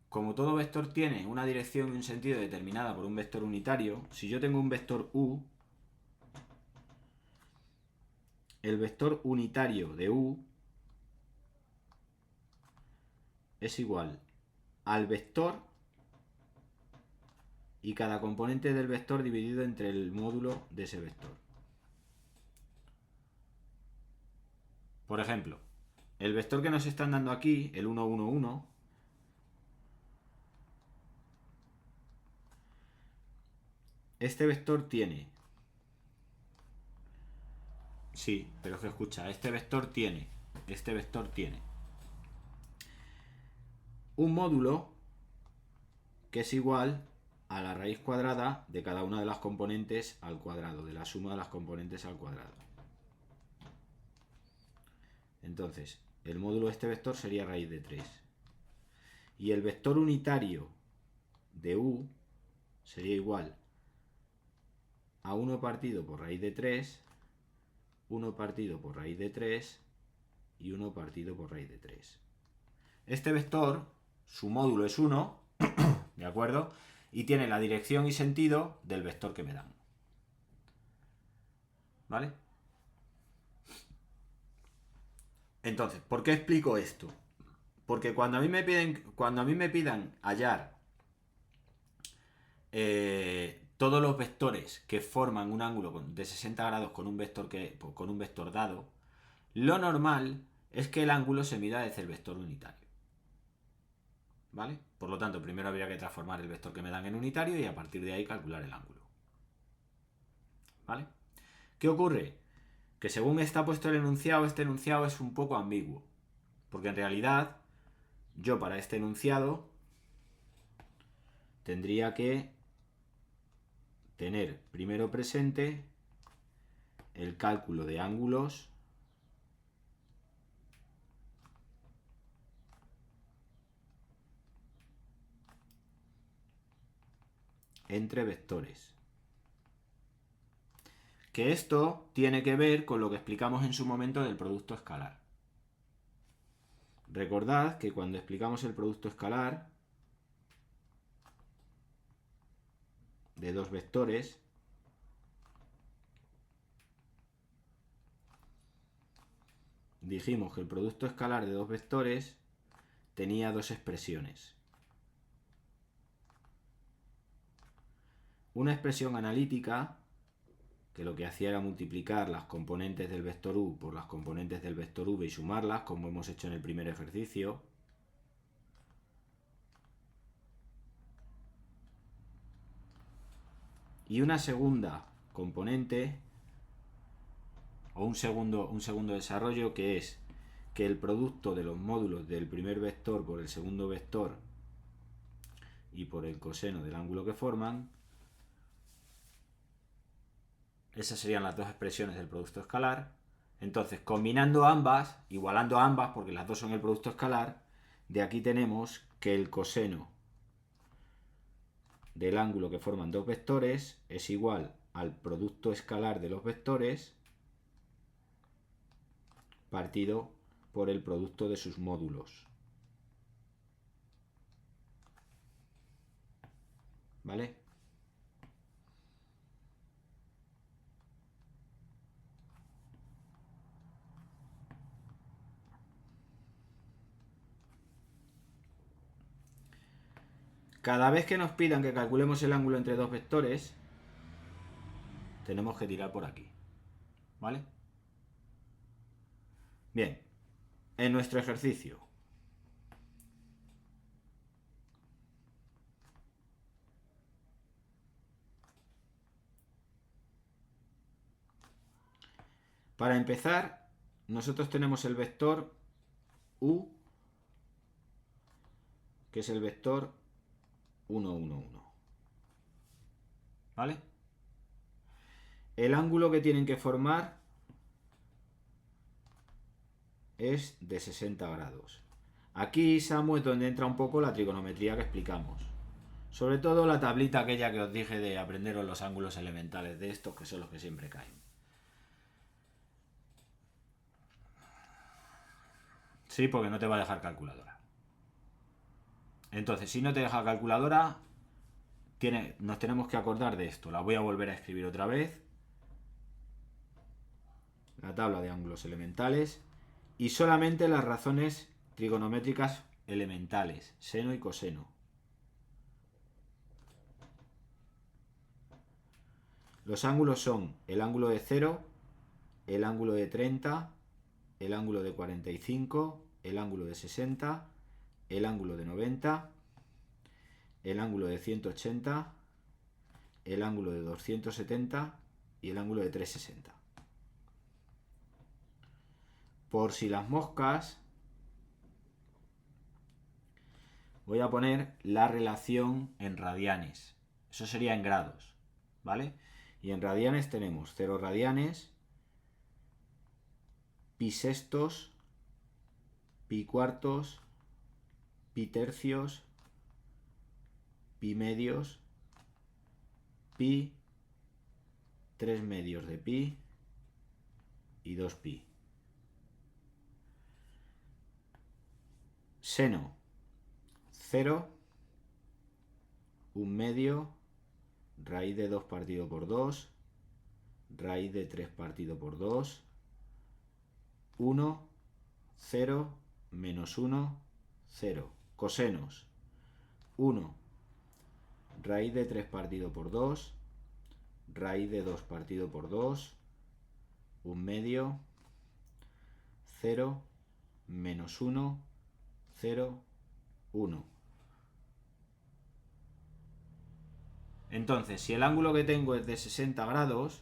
como todo vector tiene una dirección y un sentido determinada por un vector unitario, si yo tengo un vector u, el vector unitario de u es igual al vector y cada componente del vector dividido entre el módulo de ese vector. Por ejemplo, el vector que nos están dando aquí, el 1, 1, 1, este vector tiene... Sí, pero es que escucha, este vector tiene un módulo que es igual a la raíz cuadrada de cada una de las componentes al cuadrado, de la suma de las componentes al cuadrado. Entonces, el módulo de este vector sería raíz de 3. Y el vector unitario de u sería igual a 1 partido por raíz de 3, 1 partido por raíz de 3 y 1 partido por raíz de 3. Este vector, su módulo es 1, ¿de acuerdo? Y tiene la dirección y sentido del vector que me dan. ¿Vale? Entonces, ¿por qué explico esto? Porque cuando a mí me pidan hallar todos los vectores que forman un ángulo de 60 grados con un vector dado, lo normal es que el ángulo se mida desde el vector unitario. ¿Vale? Por lo tanto, primero habría que transformar el vector que me dan en unitario y a partir de ahí calcular el ángulo. ¿Vale? ¿Qué ocurre? Que según está puesto el enunciado, este enunciado es un poco ambiguo. Porque en realidad, yo para este enunciado tendría que tener primero presente el cálculo de ángulos entre vectores. Que esto tiene que ver con lo que explicamos en su momento del producto escalar. Recordad que cuando explicamos el producto escalar de dos vectores, dijimos que el producto escalar de dos vectores tenía dos expresiones. Una expresión analítica, que lo que hacía era multiplicar las componentes del vector u por las componentes del vector v y sumarlas, como hemos hecho en el primer ejercicio. Y una segunda componente, o un segundo desarrollo, que es que el producto de los módulos del primer vector por el segundo vector y por el coseno del ángulo que forman, esas serían las dos expresiones del producto escalar. Entonces, combinando ambas, igualando ambas, porque las dos son el producto escalar, de aquí tenemos que el coseno del ángulo que forman dos vectores es igual al producto escalar de los vectores partido por el producto de sus módulos. ¿Vale? Cada vez que nos pidan que calculemos el ángulo entre dos vectores, tenemos que tirar por aquí. ¿Vale? Bien, en nuestro ejercicio, para empezar, nosotros tenemos el vector u, que es el vector 1, 1, 1. ¿Vale? El ángulo que tienen que formar es de 60 grados. Aquí, Samu, es donde entra un poco la trigonometría que explicamos. Sobre todo la tablita aquella que os dije de aprenderos los ángulos elementales de estos, que son los que siempre caen. Sí, porque no te va a dejar calculadora. Entonces, si no te deja calculadora, nos tenemos que acordar de esto. La voy a volver a escribir otra vez. La tabla de ángulos elementales. Y solamente las razones trigonométricas elementales, seno y coseno. Los ángulos son el ángulo de 0, el ángulo de 30, el ángulo de 45, el ángulo de 60, el ángulo de 90, el ángulo de 180, el ángulo de 270 y el ángulo de 360. Por si las moscas, voy a poner la relación en radianes. Eso sería en grados, ¿vale? Y en radianes tenemos 0 radianes, pi sextos, pi cuartos, pi tercios, pi medios, pi, 3 medios de pi y 2 pi. Seno, 0, 1 medio, raíz de 2 partido por 2, raíz de 3 partido por 2, 1, 0, menos 1, 0. Cosenos, 1, raíz de 3 partido por 2, raíz de 2 partido por 2, 1 medio, 0, menos 1, 0, 1. Entonces, si el ángulo que tengo es de 60 grados,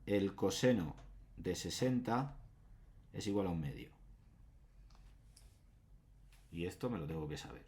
el coseno de 60 es igual a 1 medio. Y esto me lo tengo que saber.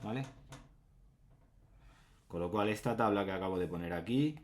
¿Vale? Con lo cual esta tabla que acabo de poner aquí,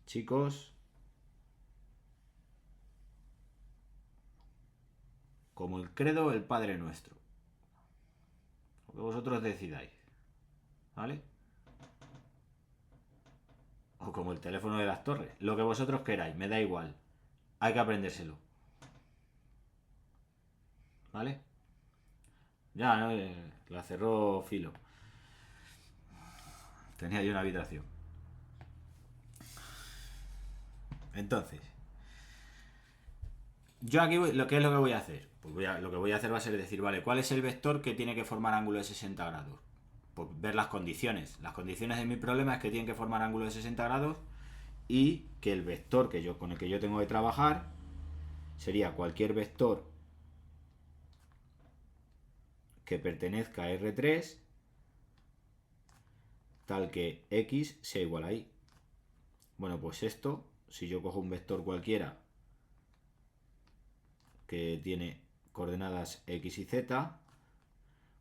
chicos, como el credo o el Padre Nuestro. Lo que vosotros decidáis. ¿Vale? O como el teléfono de las torres. Lo que vosotros queráis, me da igual. Hay que aprendérselo. ¿Vale? Ya, ¿no? La cerró Filo. Tenía yo una habitación. Entonces, yo aquí, ¿qué es lo que voy a hacer? Pues lo que voy a hacer va a ser decir, vale, ¿cuál es el vector que tiene que formar ángulo de 60 grados? Pues ver las condiciones. Las condiciones de mi problema es que tienen que formar ángulo de 60 grados y que el vector con el que yo tengo que trabajar sería cualquier vector que pertenezca a R3 tal que X sea igual a Y. Bueno, pues esto, si yo cojo un vector cualquiera que tiene coordenadas X y Z,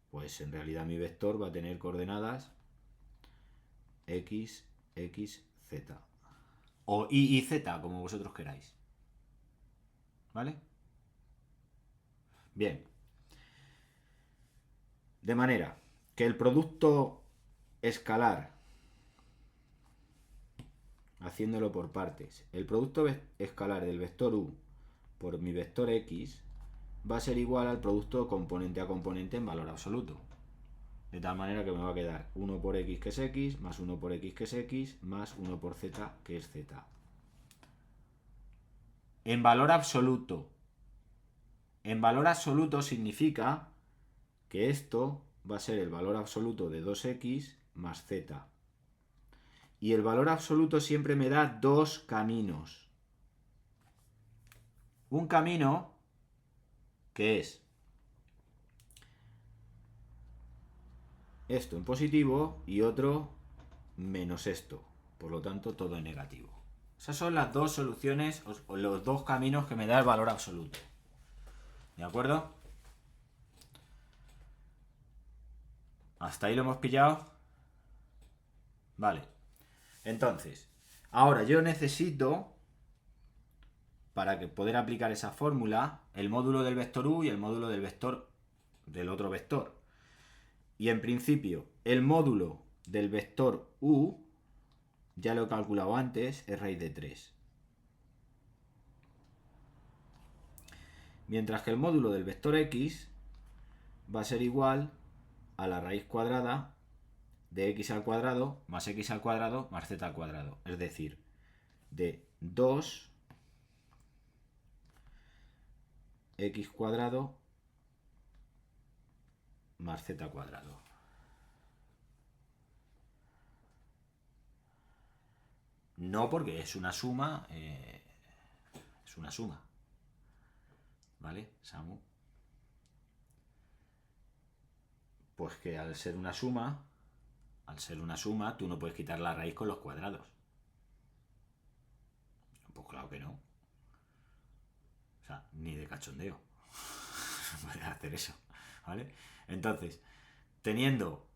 pues en realidad mi vector va a tener coordenadas X, X, Z. O Y y Z, como vosotros queráis. ¿Vale? Bien. De manera que el producto escalar, haciéndolo por partes, el producto escalar del vector U por mi vector X va a ser igual al producto componente a componente en valor absoluto. De tal manera que me va a quedar 1 por X que es X, más 1 por X que es X, más 1 por Z que es Z. En valor absoluto. En valor absoluto significa que esto va a ser el valor absoluto de 2X más Z. Y el valor absoluto siempre me da dos caminos. Un camino que es esto en positivo y otro menos esto. Por lo tanto, todo en negativo. Esas son las dos soluciones o los dos caminos que me da el valor absoluto. ¿De acuerdo? ¿Hasta ahí lo hemos pillado? Vale. Entonces, ahora yo necesito, para poder aplicar esa fórmula, el módulo del vector U y el módulo del vector del otro vector. Y en principio, el módulo del vector U, ya lo he calculado antes, es raíz de 3. Mientras que el módulo del vector x va a ser igual a la raíz cuadrada de x al cuadrado más x al cuadrado más z al cuadrado. Es decir, de 2 x cuadrado más z cuadrado. No, porque es una suma. Es una suma. ¿Vale, Samu? Pues que al ser una suma, tú no puedes quitar la raíz con los cuadrados. Pues claro que no. O sea, ni de cachondeo. No puedes hacer eso. ¿Vale? Entonces, teniendo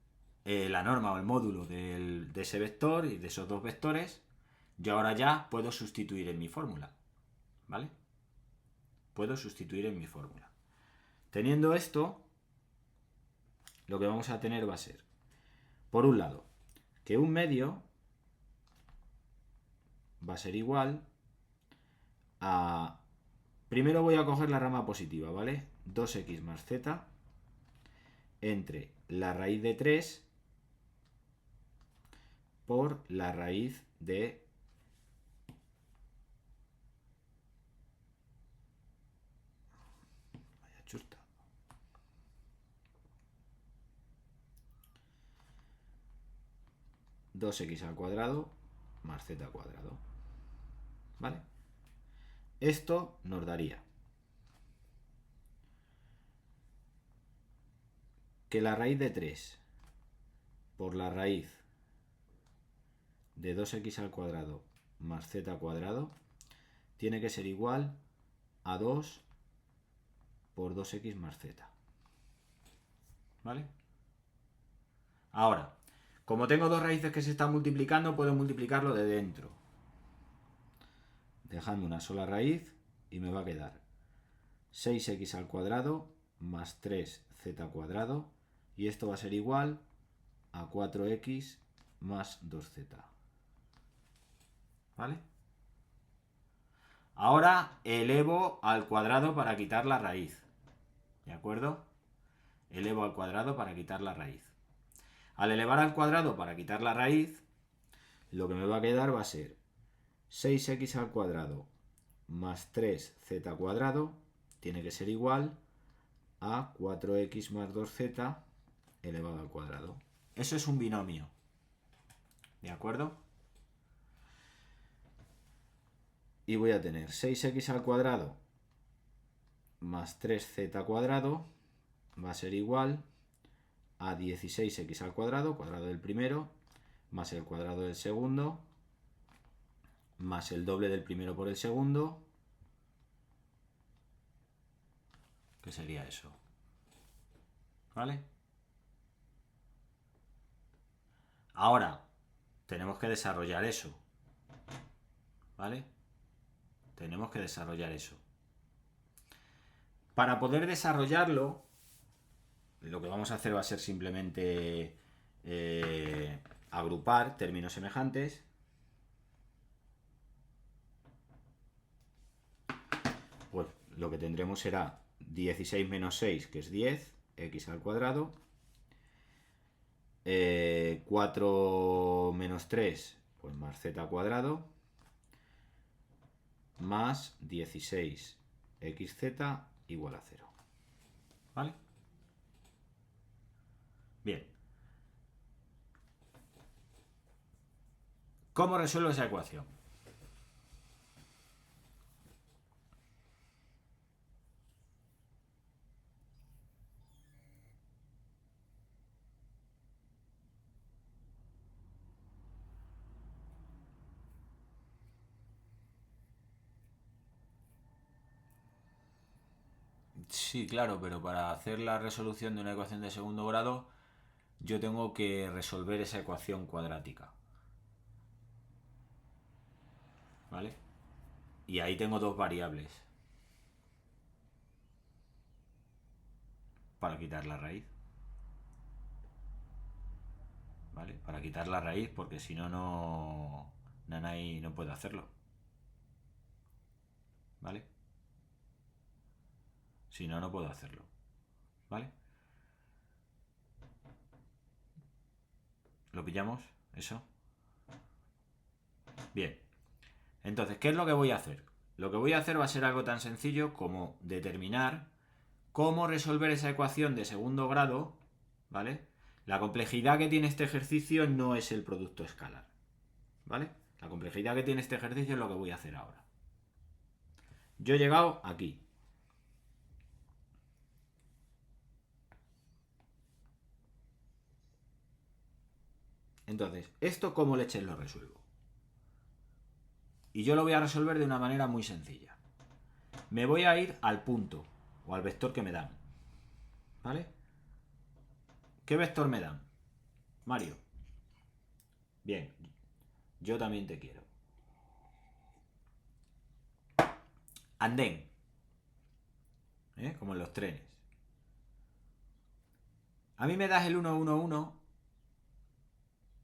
la norma o el módulo de ese vector y de esos dos vectores, yo ahora ya puedo sustituir en mi fórmula. ¿Vale? Puedo sustituir en mi fórmula. Teniendo esto, lo que vamos a tener va a ser, por un lado, que un medio va a ser igual a... Primero voy a coger la rama positiva, ¿vale? 2x más z entre la raíz de 3 por la raíz de... Vaya chusta. (2x al cuadrado más z al cuadrado). ¿Vale? Esto nos daría que la raíz de 3 por la raíz de 2x al cuadrado más z al cuadrado tiene que ser igual a 2 por 2x más z. ¿Vale? Ahora, como tengo dos raíces que se están multiplicando, puedo multiplicarlo de dentro, dejando una sola raíz, y me va a quedar 6x al cuadrado más 3z cuadrado, y esto va a ser igual a 4x más 2z. ¿Vale? Ahora elevo al cuadrado para quitar la raíz. ¿De acuerdo? Elevo al cuadrado para quitar la raíz. Al elevar al cuadrado para quitar la raíz, lo que me va a quedar va a ser 6x al cuadrado más 3z cuadrado tiene que ser igual a 4x más 2z elevado al cuadrado. Eso es un binomio. ¿De acuerdo? Y voy a tener 6x al cuadrado más 3z cuadrado va a ser igual a 16x al cuadrado, cuadrado del primero, más el cuadrado del segundo, más el doble del primero por el segundo. ¿Qué sería eso? ¿Vale? Ahora, tenemos que desarrollar eso. ¿Vale? Tenemos que desarrollar eso. Para poder desarrollarlo, lo que vamos a hacer va a ser simplemente agrupar términos semejantes. Pues lo que tendremos será 16 menos 6, que es 10, x al cuadrado. 4 menos 3, pues más z cuadrado, más 16 xz igual a 0. ¿Vale? Bien. ¿Cómo resuelvo esa ecuación? Sí, claro, pero para hacer la resolución de una ecuación de segundo grado, yo tengo que resolver esa ecuación cuadrática. ¿Vale? Y ahí tengo dos variables para quitar la raíz. ¿Vale? Para quitar la raíz, porque si no, Nanay no puede hacerlo. ¿Vale? Si no, no puedo hacerlo. ¿Vale? ¿Lo pillamos? ¿Eso? Bien. Entonces, ¿qué es lo que voy a hacer? Lo que voy a hacer va a ser algo tan sencillo como determinar cómo resolver esa ecuación de segundo grado, ¿vale? La complejidad que tiene este ejercicio no es el producto escalar, ¿vale? La complejidad que tiene este ejercicio es lo que voy a hacer ahora. Yo he llegado aquí. Entonces, ¿esto cómo leches lo resuelvo? Y yo lo voy a resolver de una manera muy sencilla. Me voy a ir al punto o al vector que me dan, ¿vale? ¿Qué vector me dan? Mario. Bien, yo también te quiero. Andén. Como en los trenes. A mí me das el 1, 1, 1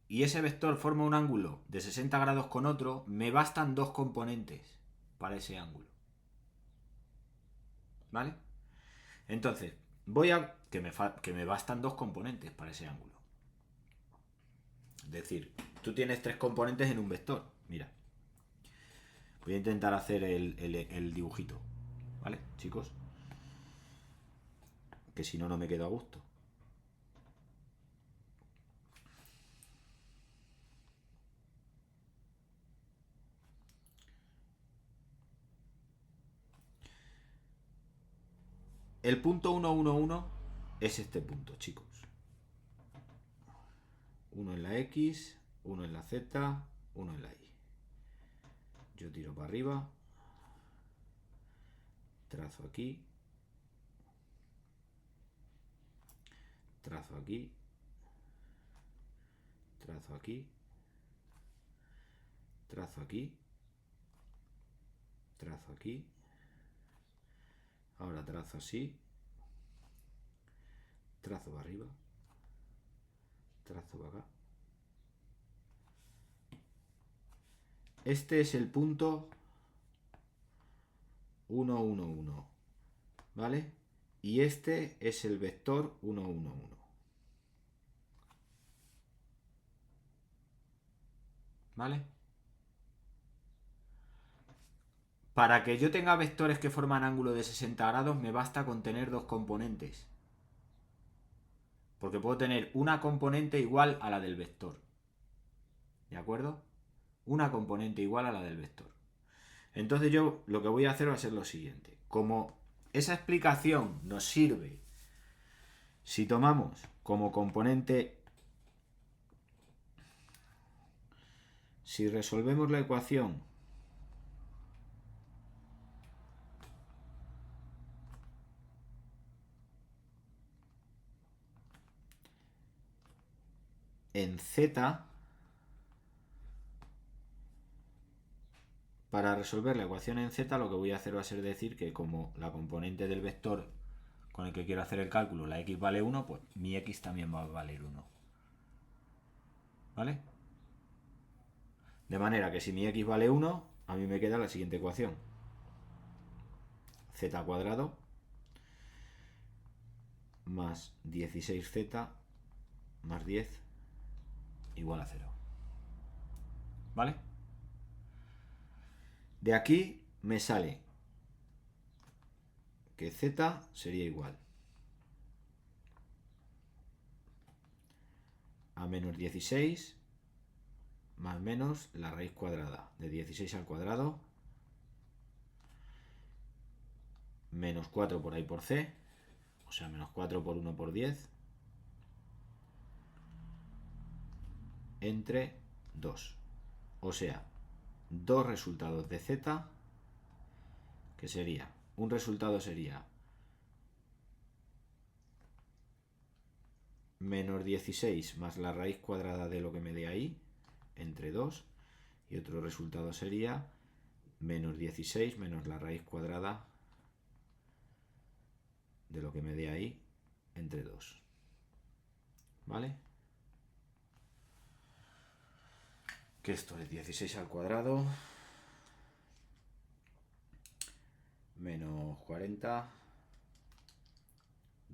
y ese vector forma un ángulo de 60 grados con otro, me bastan dos componentes para ese ángulo. ¿Vale? Entonces, voy a... que me bastan dos componentes para ese ángulo. Es decir, tú tienes tres componentes en un vector. Mira. Voy a intentar hacer el dibujito. ¿Vale, chicos? Que si no, no me quedo a gusto. El punto 1, 1, 1 es este punto, chicos. Uno en la X, uno en la Z, uno en la Y. Yo tiro para arriba, trazo aquí, trazo aquí, trazo aquí, trazo aquí, trazo aquí, ahora trazo así, trazo para arriba, trazo para acá. Este es el punto 1, 1, 1, ¿vale? Y este es el vector 1, 1, 1. ¿Vale? Para que yo tenga vectores que forman ángulo de 60 grados me basta con tener dos componentes. Porque puedo tener una componente igual a la del vector. ¿De acuerdo? Una componente igual a la del vector. Entonces yo lo que voy a hacer va a ser lo siguiente. Como esa explicación nos sirve si tomamos como componente, si resolvemos la ecuación en Z, para resolver la ecuación en Z lo que voy a hacer va a ser decir que como la componente del vector con el que quiero hacer el cálculo, la X vale 1, pues mi X también va a valer 1. ¿Vale? De manera que si mi X vale 1, a mí me queda la siguiente ecuación. Z cuadrado más 16z más 10 igual a 0. ¿Vale? De aquí me sale que z sería igual a menos 16 más menos la raíz cuadrada de 16 al cuadrado menos 4 por ahí por c, o sea, menos 4 por 1 por 10 entre 2. O sea, dos resultados de z, que sería, un resultado sería menos 16 más la raíz cuadrada de lo que me dé ahí, entre 2, y otro resultado sería menos 16 menos la raíz cuadrada de lo que me dé ahí, entre 2. ¿Vale? Que esto es 16 al cuadrado menos 40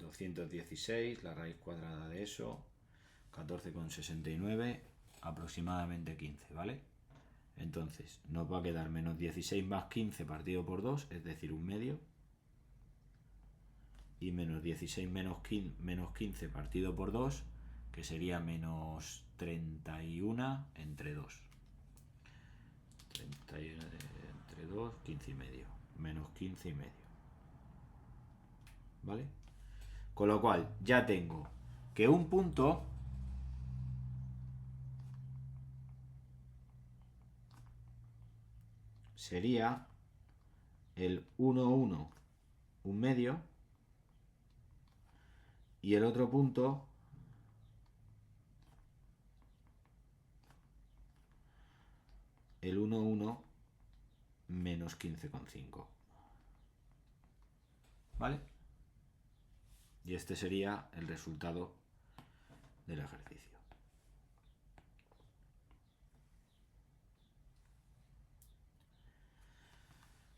216, la raíz cuadrada de eso, 14,69, aproximadamente 15, ¿vale? Entonces nos va a quedar menos 16 más 15 partido por 2, es decir, un medio. Y menos 16 menos 15 partido por 2, que sería menos 31 entre 2. 31 entre 2, 15 y medio. Menos 15 y medio. ¿Vale? Con lo cual, ya tengo que un punto sería el 1, 1, un medio, y el otro punto el 1, 1 menos 15,5. ¿Vale? Y este sería el resultado del ejercicio.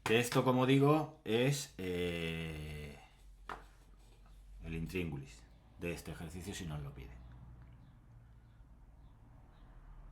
Que esto, como digo, es el intríngulis de este ejercicio si nos lo piden.